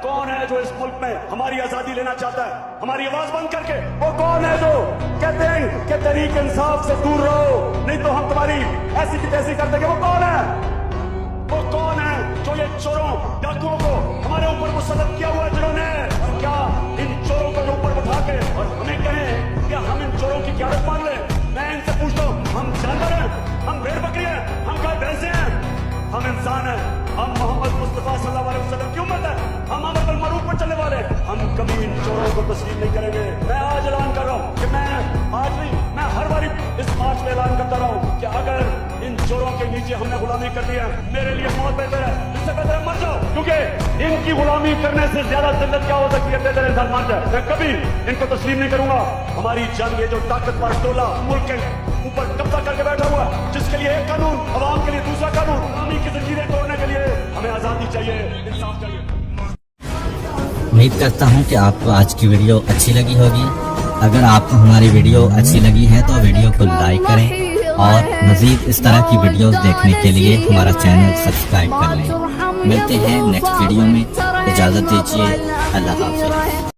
कौन है जो इस मुल्क में हमारी आजादी लेना चाहता है, हमारी आवाज बंद करके? वो कौन है जो कहते हैं कि तहरीक इंसाफ से दूर रहो, नहीं तो हम तुम्हारी ऐसी की तैसी कर देंगे? वो कौन है? वो कौन है जो ये चोरों डाकुओं को हमारे ऊपर मुसल्लत किया हुआ है, जिन्होंने क्या इन चोरों को ऊपर उठा के और हमें कहें कि हम इन चोरों की क्यादत मान ले? मैं इनसे पूछता हूँ, हम जानवर हैं, हम भेड़ बकरी हैं, हम गाय भैंसे हैं, हम इंसान हैं, हम मोहम्मद मुस्तफा सल्लल्लाहु अलैहि वसल्लम की उम्मत है, हम अमर बिल मारूफ पर चलने वाले, हम कभी इन चोरों को तस्लीम नहीं करेंगे। मैं आज ऐलान कर रहा हूँ कि मैं आज नहीं, मैं हर बारी इस मार्च में ऐलान करता रहा हूँ कि अगर इन चोरों के नीचे हमने गुलामी कर दी है, मेरे लिए मौत बेहतर है, इससे बेहतर है मर जाओ, क्योंकि इनकी गुलामी करने से ज्यादा जिल्लत क्या हो सकती है? बेहतर इंसान मर जाए। मैं कभी इनको तस्लीम नहीं करूंगा। हमारी जंग, ये जो ताकतवर टोला मुल्क के ऊपर कब्जा करके बैठा हुआ, जिसके लिए एक कानून, अवाम के लिए दूसरा कानून, गुलामी की जंजीरें तोड़ने के लिए हमें आजादी चाहिए, इंसाफ चाहिए। उम्मीद करता हूँ कि आपको आज की वीडियो अच्छी लगी होगी। अगर आपको हमारी वीडियो अच्छी लगी है तो वीडियो को लाइक करें और मज़ीद इस तरह की वीडियोस देखने के लिए हमारा चैनल सब्सक्राइब कर लें। मिलते हैं नेक्स्ट वीडियो में, इजाज़त दीजिए, अल्लाह हाफ़िज़।